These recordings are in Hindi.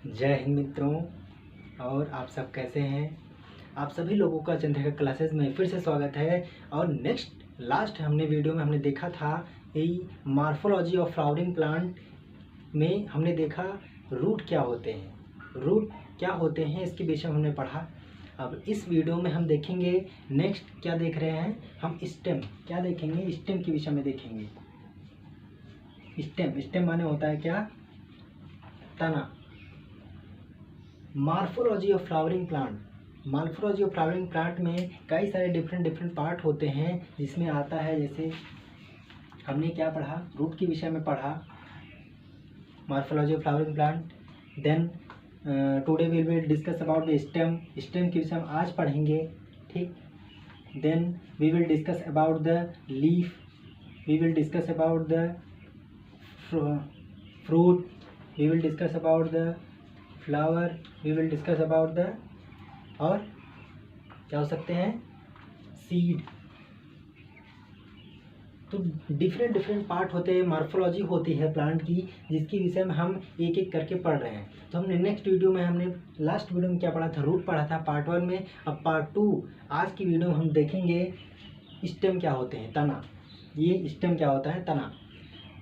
जय हिंद मित्रों। और आप सब कैसे हैं? आप सभी लोगों का चंद्रिका क्लासेस में फिर से स्वागत है। और लास्ट वीडियो में हमने देखा था यही मॉर्फोलॉजी ऑफ फ्लावरिंग प्लांट में हमने देखा रूट क्या होते हैं, इसके विषय में हमने पढ़ा। अब इस वीडियो में हम देखेंगे नेक्स्ट क्या देख रहे हैं हम, स्टेम क्या देखेंगे, स्टेम के विषय में देखेंगे। स्टेम माने होता है क्या? तना। मॉर्फोलॉजी ऑफ फ्लावरिंग प्लांट में कई सारे डिफरेंट पार्ट होते हैं, जिसमें आता है जैसे हमने क्या पढ़ा, रूट के विषय में पढ़ा morphology of flowering plant. Then today we will discuss about the stem के विषय में आज पढ़ेंगे, ठीक। Then we will discuss about the leaf, we will discuss about the fruit, we will discuss about the flower, we will discuss about the, और क्या हो सकते हैं, सीड। तो डिफरेंट पार्ट होते हैं, मॉर्फोलॉजी होती है प्लांट की, जिसके विषय में हम एक एक करके पढ़ रहे हैं। तो हमने नेक्स्ट वीडियो में लास्ट वीडियो में क्या पढ़ा था, रूट पढ़ा था पार्ट 1 में। अब पार्ट 2 आज की वीडियो में हम देखेंगे स्टेम क्या होते हैं, तना। ये स्टेम क्या होता है, तना।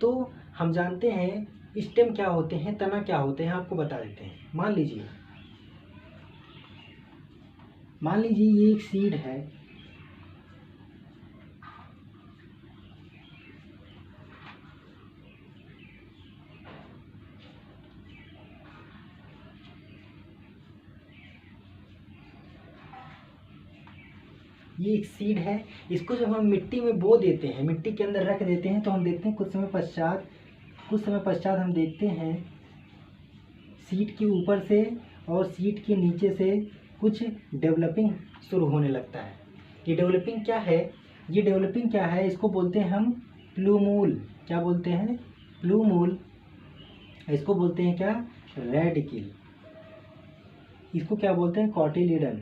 तो हम जानते हैं स्टेम क्या होते हैं, तना क्या होते हैं, आपको बता देते हैं। मान लीजिए ये एक सीड है, ये एक सीड है। इसको जब हम मिट्टी में बो देते हैं, मिट्टी के अंदर रख देते हैं, तो हम देखते हैं कुछ समय पश्चात हम देखते हैं सीड के ऊपर से और सीड के नीचे से कुछ डेवलपिंग शुरू होने लगता है। ये डेवलपिंग क्या है, इसको बोलते हैं हम प्लूमूल। क्या बोलते हैं? प्लूमूल। इसको बोलते हैं क्या? रेडिकिल। इसको क्या बोलते हैं? कॉटिलिडन।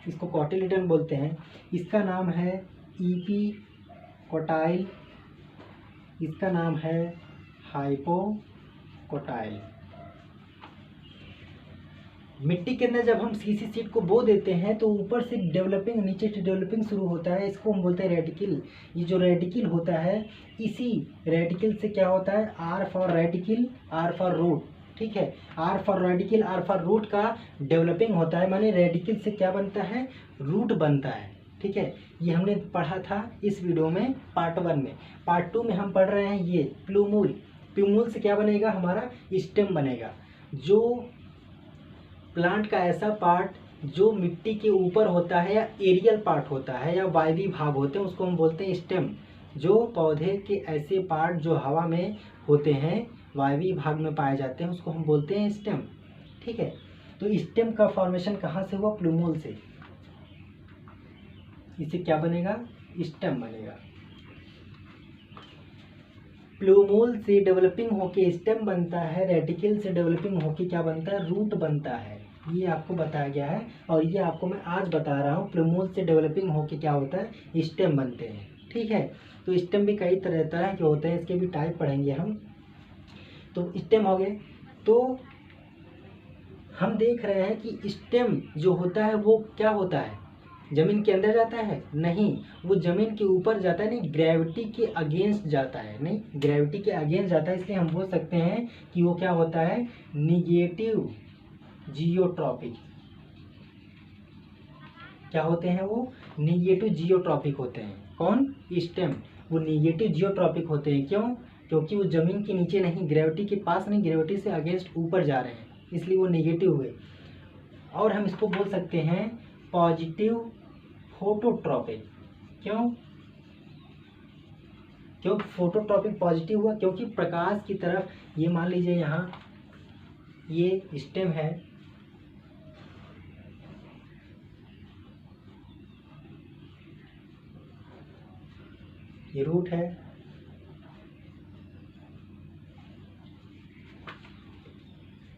इसको कॉटिलिडन बोलते हैं। इसका नाम है इपीकोटाइल, इसका नाम है हाइपोकोटाइल। मिट्टी के अंदर जब हम सीसी सीड को बो देते हैं तो ऊपर से डेवलपिंग, नीचे से डेवलपिंग शुरू होता है, इसको हम बोलते हैं रेडिकिल। ये जो रेडिकिल होता है, इसी रेडिकिल से क्या होता है, R for radicle, R for root, ठीक है। R for radicle, R for root का डेवलपिंग होता है, माने रेडिकिल से क्या बनता है, रूट बनता है, ठीक है। ये हमने पढ़ा था इस वीडियो में पार्ट 1 में। पार्ट 2 में हम पढ़ रहे हैं ये प्लूमूल से क्या बनेगा, हमारा स्टेम बनेगा। जो प्लांट का ऐसा पार्ट जो मिट्टी के ऊपर होता है, या एरियल पार्ट होता है, या वायवी भाग होते हैं, उसको हम बोलते हैं स्टेम। जो पौधे के ऐसे पार्ट जो हवा में होते हैं, वायवी भाग में पाए जाते हैं, उसको हम बोलते हैं स्टेम, ठीक है। तो स्टेम का फॉर्मेशन कहाँ से हुआ? प्लूमूल से। इससे क्या बनेगा? स्टेम बनेगा। प्लूमूल से डेवलपिंग होके स्टेम बनता है, रेडिकल से डेवलपिंग होके क्या बनता है? रूट बनता है। ये आपको बताया गया है और ये आपको मैं आज बता रहा हूँ। प्लूमूल से डेवलपिंग होके क्या होता है? स्टेम बनते हैं, ठीक है। तो स्टेम भी कई तरह के होते हैं, इसके भी टाइप पढ़ेंगे हम। तो स्टेम हो गए। तो हम देख रहे हैं कि स्टेम जो होता है वो क्या होता है, जमीन के अंदर जाता है? नहीं, वो जमीन के ऊपर जाता है, नहीं, ग्रेविटी के अगेंस्ट जाता है, नहीं, ग्रेविटी के अगेंस्ट जाता है। इसलिए हम बोल सकते हैं कि वो क्या होता है, निगेटिव जियोट्रॉपिक। क्या होते हैं वो? निगेटिव जियोट्रॉपिक होते हैं। कौन? स्टेम। वो निगेटिव जियोट्रॉपिक होते हैं। क्यों? क्योंकि वो जमीन के नीचे नहीं, ग्रेविटी के पास नहीं, ग्रेविटी से अगेंस्ट ऊपर जा रहे हैं, इसलिए वो निगेटिव हुए। और हम इसको बोल सकते हैं पॉजिटिव फोटोट्रॉपिक। क्यों फोटोट्रॉपिक पॉजिटिव हुआ? क्योंकि प्रकाश की तरफ, ये मान लीजिए यहाँ ये स्टेम है, ये रूट है,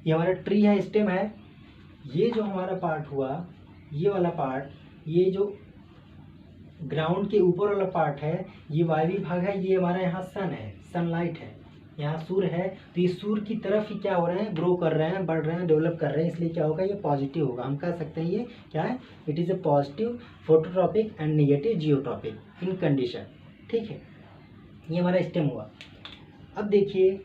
ये हमारा ट्री है, स्टेम है। ये जो हमारा पार्ट हुआ, ये वाला पार्ट, ये जो ग्राउंड के ऊपर वाला पार्ट है, ये वायवी भाग है, ये हमारा यहाँ सन है, सनलाइट है, यहाँ सूर है, तो ये सूर की तरफ ही क्या हो रहे हैं, ग्रो कर रहे हैं, बढ़ रहे हैं, डेवलप कर रहे हैं, इसलिए क्या होगा, ये पॉजिटिव होगा। हम कह सकते हैं ये क्या है, it is a positive phototropic and negative geotropic in condition. ठीक है, ये हमारा स्टेम हुआ। अब देखिए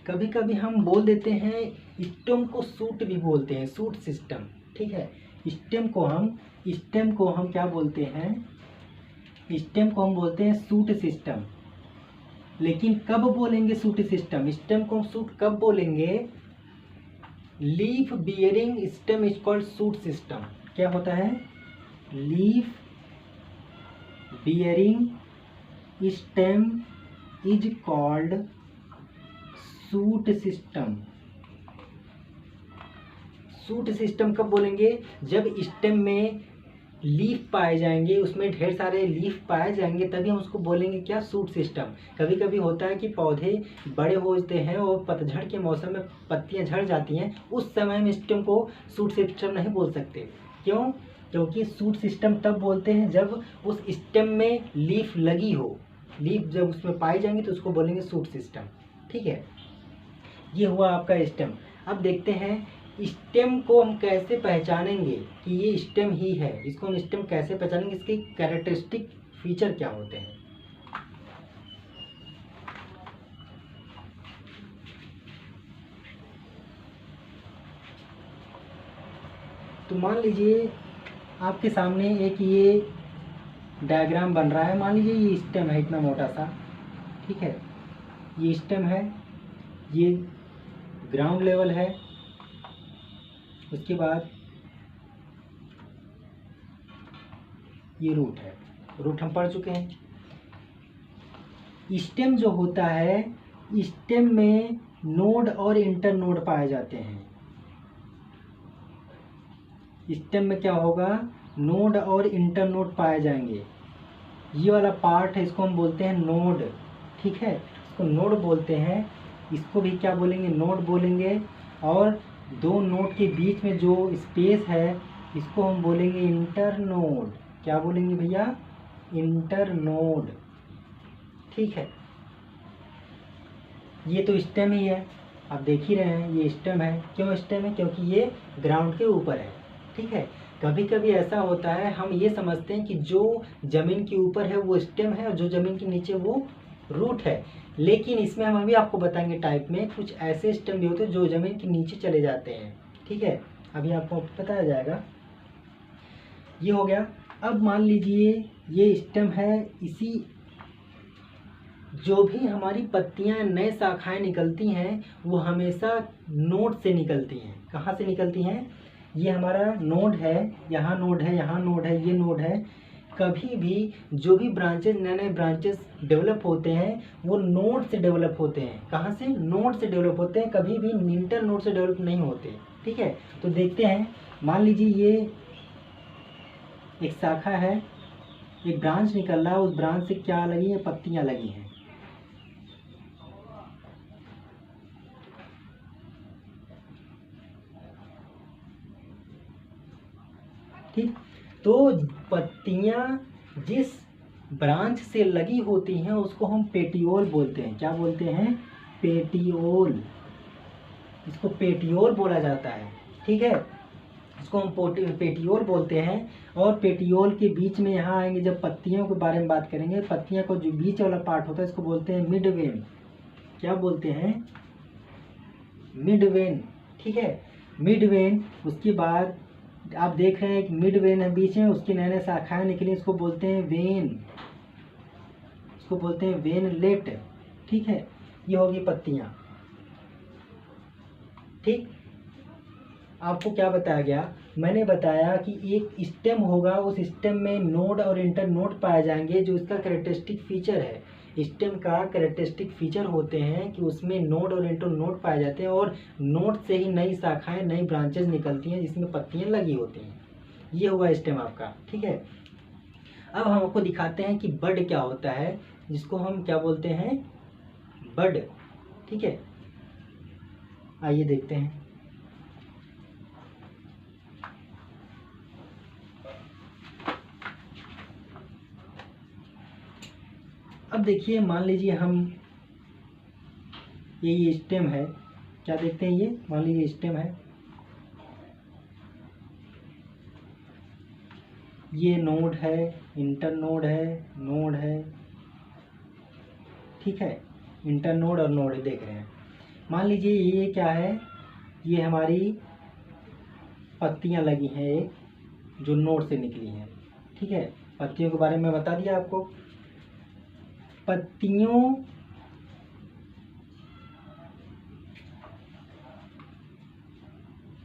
कभी कभी हम बोल देते हैं स्टेम को सूट भी बोलते हैं, सूट सिस्टम। ठीक है, स्टेम को हम क्या बोलते हैं, स्टेम को हम बोलते हैं सूट सिस्टम। लेकिन कब बोलेंगे सूट सिस्टम, स्टेम को सूट कब बोलेंगे, leaf bearing stem is called shoot system. क्या होता है, leaf bearing stem is called shoot system. Shoot system कब बोलेंगे, जब स्टेम में लीफ पाए जाएंगे, उसमें ढेर सारे लीफ पाए जाएंगे, तभी हम उसको बोलेंगे क्या, सूट सिस्टम। कभी कभी होता है कि पौधे बड़े होते हैं और पतझड़ के मौसम में पत्तियां झड़ जाती हैं, उस समय में स्टेम को सूट सिस्टम नहीं बोल सकते। क्यों, क्योंकि सूट सिस्टम तब बोलते हैं जब उस स्टेम में लीफ लगी हो, लीफ जब उसमें पाई जाएंगे तो उसको बोलेंगे सूट सिस्टम। ठीक है, ये हुआ आपका स्टेम। अब देखते हैं स्टेम को हम कैसे पहचानेंगे कि ये स्टेम ही है, इसको हम स्टेम कैसे पहचानेंगे, इसके कैरेक्टरिस्टिक फीचर क्या होते हैं। तो मान लीजिए आपके सामने एक ये डायग्राम बन रहा है, मान लीजिए ये स्टेम है इतना मोटा सा। ठीक है, ये स्टेम है, ये ग्राउंड लेवल है, उसके बाद ये रूट है, रूट हम पढ़ चुके हैं। स्टेम जो होता है, स्टेम में नोड और इंटर नोड पाए जाते हैं। स्टेम में क्या होगा, नोड और इंटर नोड पाए जाएंगे। ये वाला पार्ट है, इसको हम बोलते हैं नोड। ठीक है, इसको नोड बोलते हैं, इसको भी क्या बोलेंगे, नोड बोलेंगे। और दो नोड के बीच में जो स्पेस है, इसको हम बोलेंगे इंटर नोड। क्या बोलेंगे भैया, इंटर नोड। ठीक है, ये तो स्टेम ही है, आप देख ही रहे हैं ये स्टेम है। क्यों स्टेम है, क्योंकि ये ग्राउंड के ऊपर है। ठीक है, कभी कभी ऐसा होता है हम ये समझते हैं कि जो जमीन के ऊपर है वो स्टेम है और जो जमीन के नीचे वो रूट है, लेकिन इसमें हम अभी आपको बताएंगे टाइप में कुछ ऐसे स्टेम भी होते हैं जो जमीन के नीचे चले जाते हैं। ठीक है, अभी आपको बताया जाएगा। ये हो गया। अब मान लीजिए ये स्टेम है, इसी जो भी हमारी पत्तियां नए शाखाएं निकलती हैं वो हमेशा नोड से निकलती हैं। कहाँ से निकलती हैं, ये हमारा नोड है, यहाँ नोड है, यहाँ नोड है, ये नोड है। कभी भी जो भी ब्रांचेस, नए नए ब्रांचेस डेवलप होते हैं वो नोड से डेवलप होते हैं। कहाँ से, नोड से डेवलप होते हैं, कभी भी इंटर नोड से डेवलप नहीं होते। ठीक है, तो देखते हैं, मान लीजिए ये एक शाखा है, एक ब्रांच निकल रहा है, उस ब्रांच से क्या लगी है, पत्तियां लगी हैं। ठीक, तो पत्तियां जिस ब्रांच से लगी होती हैं उसको हम पेटियोल बोलते हैं। क्या बोलते हैं, पेटियोल। इसको पेटियोल बोला जाता है। ठीक है, इसको हम पेटियोल बोलते हैं। और पेटियोल के बीच में यहाँ आएंगे, जब पत्तियों के बारे में बात करेंगे, पत्तियों को जो बीच वाला पार्ट होता है इसको बोलते हैं मिड वेन। क्या बोलते हैं, मिड वेन। ठीक है, मिड वेन। उसके बाद आप देख रहे हैं एक मिड वेन है बीच में, उसकी नए नए शाखाएं निकली, इसको बोलते हैं वेन, इसको बोलते हैं वेनलेट। ठीक है, ये होगी पत्तियां। ठीक, आपको क्या बताया गया, मैंने बताया कि एक स्टेम होगा, उस स्टेम में नोड और इंटर नोड पाए जाएंगे। जो इसका कैरेक्टरिस्टिक फीचर है, स्टेम का कैरेक्टरिस्टिक फीचर होते हैं कि उसमें नोड और इंटर नोड पाए जाते हैं और नोड से ही नई शाखाएं, नई ब्रांचेस निकलती हैं जिसमें पत्तियां लगी होती हैं। ये हुआ स्टेम आपका। ठीक है, अब हम आपको दिखाते हैं कि बड क्या होता है, जिसको हम क्या बोलते हैं, बड। ठीक है, आइए देखते हैं। अब देखिए, मान लीजिए हम ये स्टेम है, क्या देखते हैं, ये मान लीजिए स्टेम है, ये नोड है, इंटर नोड है, ठीक है, इंटर नोड और नोड देख रहे हैं। मान लीजिए ये क्या है, ये हमारी पत्तियां लगी हैं एक, जो नोड से निकली हैं, ठीक है। पत्तियों के बारे में बता दिया आपको।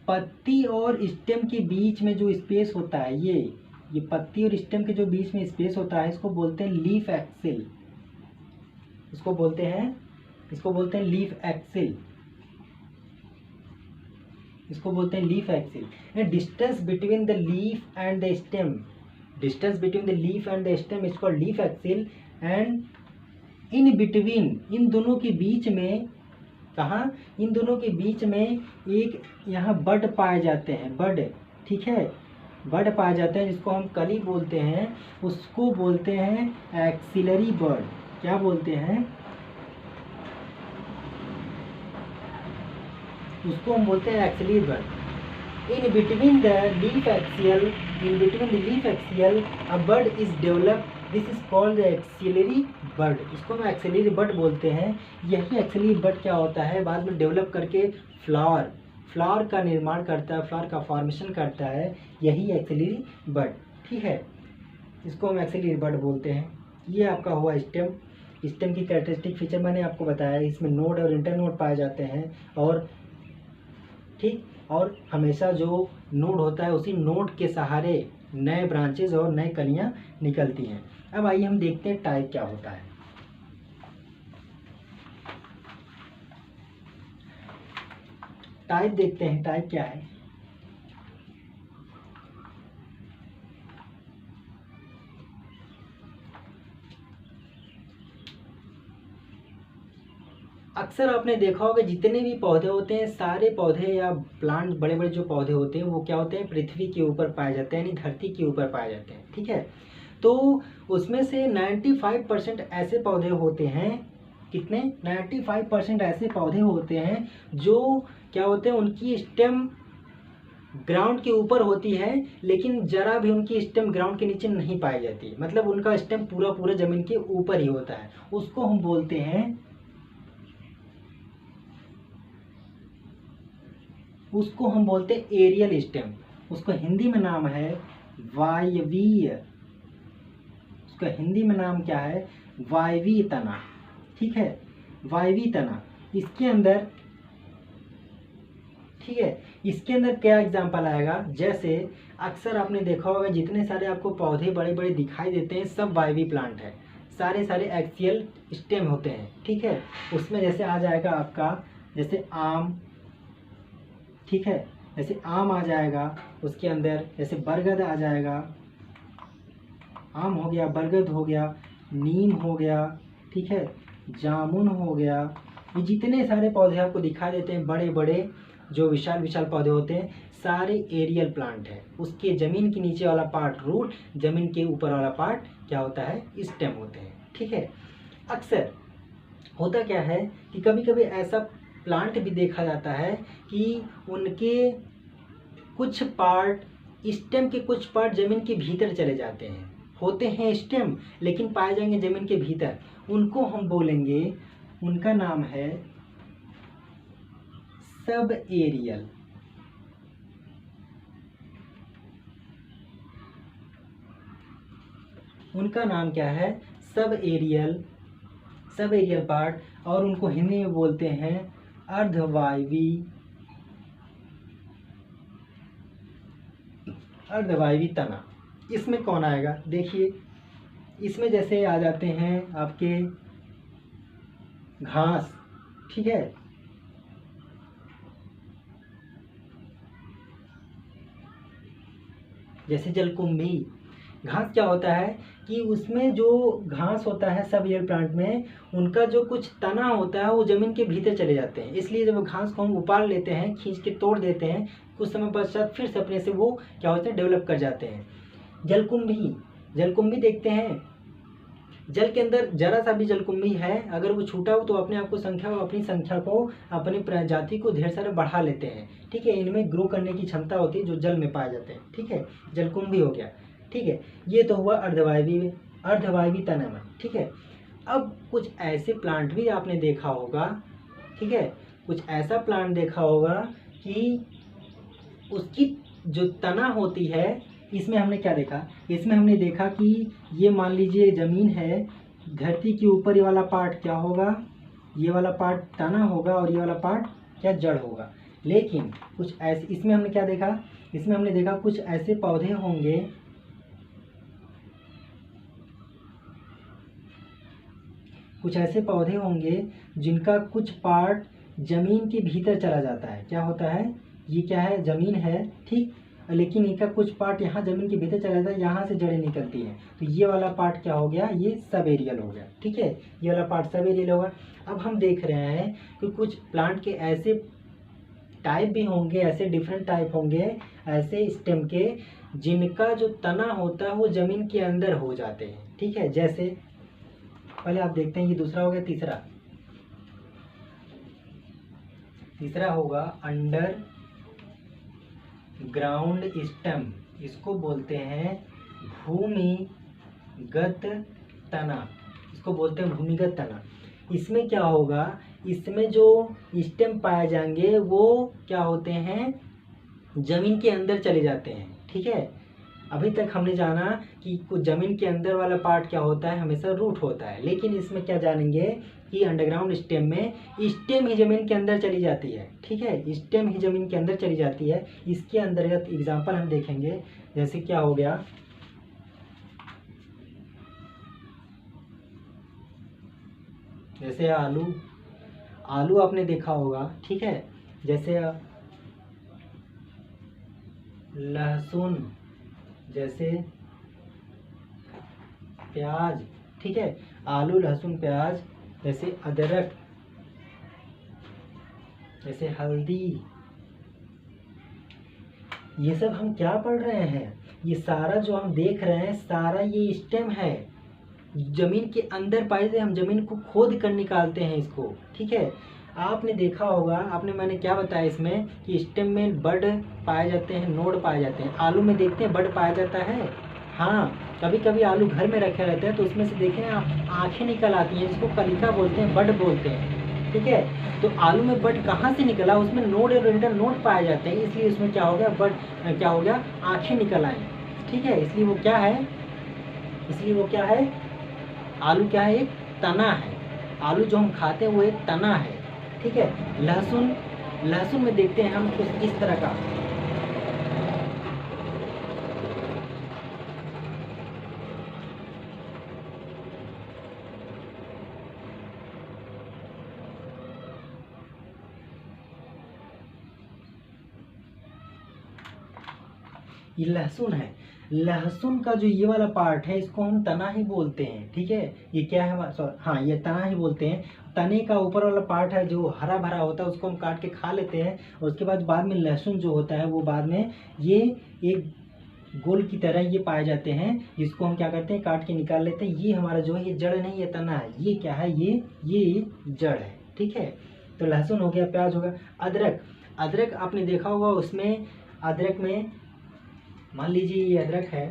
पत्ती और स्टेम के बीच में जो स्पेस होता है, ये पत्ती और स्टेम के जो बीच में स्पेस होता है, इसको बोलते हैं लीफ एक्सिल। इसको बोलते हैं लीफ एक्सिल। इसको बोलते हैं leaf axil. Distance between the leaf and the stem, distance between the leaf and the stem is called leaf axil. And in between, इन दोनों के बीच में, कहाँ, इन दोनों के बीच में एक यहाँ बड पाए जाते हैं, बड, ठीक है, बड पाए जाते हैं, जिसको हम कली बोलते हैं, उसको बोलते हैं एक्सिलरी बड। क्या बोलते हैं, उसको हम बोलते हैं axillary bud. In between the leaf axial, a bud is developed, this is called axillary bud. इसको हम एक्सिलरी बड बोलते हैं। यही एक्सिलरी बड क्या होता है, बाद में डेवलप करके फ्लावर का निर्माण करता है, फ्लावर का फॉर्मेशन करता है, यही एक्सिलरी बड, ठीक है। इसको हम एक्सिलरी बड बोलते हैं। ये आपका हुआ स्टेम। स्टेम की कैरेक्टरिस्टिक फीचर मैंने आपको बताया, इसमें नोड और इंटर नोड पाए जाते हैं, और ठीक, और हमेशा जो नोड होता है उसी नोड के सहारे नए ब्रांचेज और नए कलियां निकलती हैं। अब आइए हम देखते हैं टाइप क्या होता है। टाइप देखते हैं, टाइप क्या है। अक्सर आपने देखा होगा जितने भी पौधे होते हैं, सारे पौधे या प्लांट, बड़े बड़े जो पौधे होते हैं वो क्या होते हैं, पृथ्वी के ऊपर पाए जाते हैं, यानी धरती के ऊपर पाए जाते हैं, ठीक है। तो उसमें से 95% ऐसे पौधे होते हैं, कितने, 95% ऐसे पौधे होते हैं जो क्या होते हैं, उनकी स्टेम ग्राउंड के ऊपर होती है, लेकिन जरा भी उनकी स्टेम ग्राउंड के नीचे नहीं पाई जाती, मतलब उनका स्टेम पूरा पूरा जमीन के ऊपर ही होता है। उसको हम बोलते हैं एरियल स्टेम। उसको हिंदी में नाम है वायवीय। उसका हिंदी में नाम क्या है, वायवीय तना, ठीक है, वायवीय तना। इसके अंदर, ठीक है, इसके अंदर क्या एग्जाम्पल आएगा, जैसे अक्सर आपने देखा होगा जितने सारे आपको पौधे बड़े बड़े दिखाई देते हैं, सब वायवीय प्लांट है, सारे एक्सियल स्टेम होते हैं, ठीक है। उसमें जैसे आ जाएगा आपका, जैसे आम, ठीक है, जैसे आम आ जाएगा, उसके अंदर जैसे बरगद आ जाएगा, आम हो गया, बरगद हो गया, नीम हो गया, ठीक है, जामुन हो गया। ये जितने सारे पौधे आपको दिखाई देते हैं, बड़े बड़े जो विशाल विशाल पौधे होते हैं, सारे एरियल प्लांट है। उसके जमीन के नीचे वाला पार्ट रूट, जमीन के ऊपर वाला पार्ट क्या होता है, स्टेम होते हैं, ठीक है। अक्सर होता क्या है कि कभी कभी ऐसा प्लांट भी देखा जाता है कि उनके कुछ पार्ट, स्टेम के कुछ पार्ट जमीन के भीतर चले जाते हैं, होते हैं स्टेम लेकिन पाए जाएंगे जमीन के भीतर। उनको हम बोलेंगे, उनका नाम है सब एरियल। उनका नाम क्या है, सब एरियल पार्ट, और उनको हिंदी में बोलते हैं अर्धवायवी तना। इसमें कौन आएगा, देखिए, इसमें जैसे आ जाते हैं आपके घास, ठीक है, जैसे जलकुंभी। घास क्या होता है कि उसमें जो घास होता है सब एयर प्लांट में, उनका जो कुछ तना होता है वो जमीन के भीतर चले जाते हैं, इसलिए जब घास को हम उपाड़ लेते हैं, खींच के तोड़ देते हैं, कुछ समय पश्चात फिर से अपने से वो क्या होते हैं, डेवलप कर जाते हैं। जलकुंभी देखते हैं, जल के अंदर जरा सा भी जलकुंभी है, अगर वो छूटा हो तो अपने आप को अपनी संख्या को, अपनी प्रजाति को ढेर सारे बढ़ा लेते हैं। ठीक है, इनमें ग्रो करने की क्षमता होती है जो जल में पाए जाते हैं। ठीक है, जलकुंभी हो गया। ठीक है, ये तो हुआ अर्धवायवी तना में। ठीक है, अब कुछ ऐसे प्लांट भी आपने देखा होगा। ठीक है, कुछ ऐसा प्लांट देखा होगा कि उसकी जो तना होती है, इसमें हमने क्या देखा, इसमें हमने देखा कि ये मान लीजिए ज़मीन है, धरती के ऊपर ये वाला पार्ट क्या होगा, ये वाला पार्ट तना होगा और ये वाला पार्ट क्या, जड़ होगा। लेकिन कुछ ऐसे इसमें हमने क्या देखा, इसमें हमने देखा कुछ ऐसे पौधे होंगे, कुछ ऐसे पौधे होंगे जिनका कुछ पार्ट जमीन के भीतर चला जाता है। क्या होता है, ये क्या है, जमीन है, ठीक, लेकिन इनका कुछ पार्ट यहाँ जमीन के भीतर चला जाता है, यहाँ से जड़ें निकलती हैं। तो ये वाला पार्ट क्या हो गया, ये सब एरियल हो गया। ठीक है, ये वाला पार्ट सब एरियल होगा। अब हम देख रहे हैं कि कुछ प्लांट के ऐसे टाइप भी होंगे, ऐसे डिफरेंट टाइप होंगे ऐसे स्टेम के, जिनका जो तना होता है वो जमीन के अंदर हो जाते हैं। ठीक है, जैसे पहले आप देखते हैं, ये दूसरा हो गया। तीसरा होगा अंडर ग्राउंड स्टेम, इसको बोलते हैं भूमिगत तना, इसको बोलते हैं भूमिगत तना। इसमें क्या होगा, इसमें जो स्टेम पाए जाएंगे वो क्या होते हैं, जमीन के अंदर चले जाते हैं। ठीक है, अभी तक हमने जाना कि कुछ जमीन के अंदर वाला पार्ट क्या होता है, हमेशा रूट होता है, लेकिन इसमें क्या जानेंगे कि अंडरग्राउंड स्टेम में स्टेम ही जमीन के अंदर चली जाती है। ठीक है, स्टेम ही जमीन के अंदर चली जाती है। इसके अंतर्गत एग्जाम्पल हम देखेंगे, जैसे क्या हो गया, जैसे आलू आपने देखा होगा। ठीक है, जैसे लहसुन, जैसे प्याज। ठीक है, आलू, लहसुन, प्याज, जैसे अदरक, जैसे हल्दी। ये सब हम क्या पढ़ रहे हैं, ये सारा जो हम देख रहे हैं सारा ये स्टेम है, जमीन के अंदर पाए जाते, हम जमीन को खोद कर निकालते हैं इसको। ठीक है, आपने देखा होगा, मैंने क्या बताया इसमें कि स्टेम में बड पाए जाते हैं, नोड पाए जाते हैं। आलू में देखते हैं बड पाया जाता है। हाँ, कभी कभी आलू घर में रखे रहते हैं तो उसमें से देखें आप आँखें निकल आती हैं, इसको कलिका बोलते हैं, बड बोलते हैं। ठीक है, तो आलू में बड कहाँ से निकला, उसमें नोड और इंटर नोड पाए जाते हैं, इसलिए उसमें क्या हो गया, बड क्या हो गया, आँखें निकल आई। ठीक है, इसलिए वो क्या है, आलू क्या है, एक तना है। आलू जो हम खाते हैं वो एक तना है। ठीक है, लहसुन में देखते हैं हम कुछ इस तरह का, ये लहसुन है। लहसुन का जो ये वाला पार्ट है इसको हम तना ही बोलते हैं। ठीक है, ये क्या है, हाँ, ये तना ही बोलते हैं। तने का ऊपर वाला पार्ट है जो हरा भरा होता है, उसको हम काट के खा लेते हैं। और उसके बाद में लहसुन जो होता है वो बाद में ये एक गोल की तरह ये पाए जाते हैं, जिसको हम क्या करते हैं, काट के निकाल लेते हैं। ये हमारा जो है ये जड़ नहीं, ये तना है। ये क्या है, ये जड़ है। ठीक है, तो लहसुन हो गया, प्याज हो गया। अदरक आपने देखा होगा, उसमें अदरक में मान लीजिए ये अदरक है,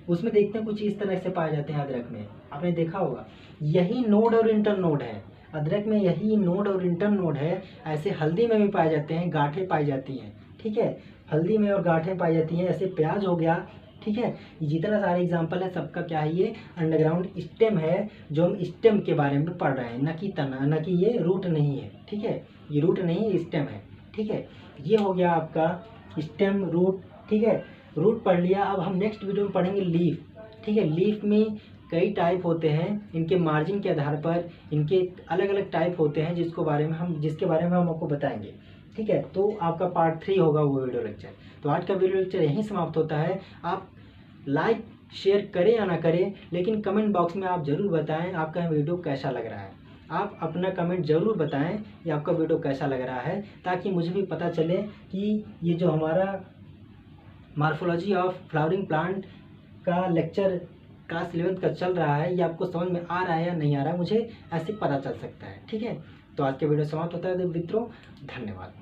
उसमें देखते हैं कुछ इस तरह से पाए जाते हैं। अदरक में आपने देखा होगा यही नोड और इंटर नोड है, अदरक में यही नोड और इंटर नोड है। ऐसे हल्दी में भी पाए जाते हैं, गांठें पाई जाती हैं। ठीक है, हल्दी में और गांठें पाई जाती हैं। ऐसे प्याज हो गया। ठीक है, जितना सारे एग्जाम्पल है सबका क्या है, ये अंडरग्राउंड स्टेम है, जो हम स्टेम के बारे में पढ़ रहे हैं, न कि तना, न कि ये रूट नहीं है। ठीक है, ये रूट नहीं, स्टेम है। ठीक है, ये हो गया आपका स्टेम, रूट। ठीक है, रूट पढ़ लिया। अब हम नेक्स्ट वीडियो में पढ़ेंगे लीफ। ठीक है, लीफ में कई टाइप होते हैं, इनके मार्जिन के आधार पर इनके अलग अलग टाइप होते हैं, जिसके बारे में हम आपको बताएंगे। ठीक है, तो आपका पार्ट 3 होगा वो वीडियो लेक्चर। तो आज का वीडियो लेक्चर यहीं समाप्त होता है। आप लाइक शेयर करें या ना करें, लेकिन कमेंट बॉक्स में आप ज़रूर बताएं आपका वीडियो कैसा लग रहा है। आप अपना कमेंट ज़रूर बताएं कि आपका वीडियो कैसा लग रहा है, ताकि मुझे भी पता चले कि ये जो हमारा मॉर्फोलॉजी ऑफ फ्लावरिंग प्लांट का लेक्चर क्लास 11th का चल रहा है, ये आपको समझ में आ रहा है या नहीं आ रहा है, मुझे ऐसे पता चल सकता है। ठीक है, तो आज के वीडियो समाप्त होता है मित्रों, धन्यवाद।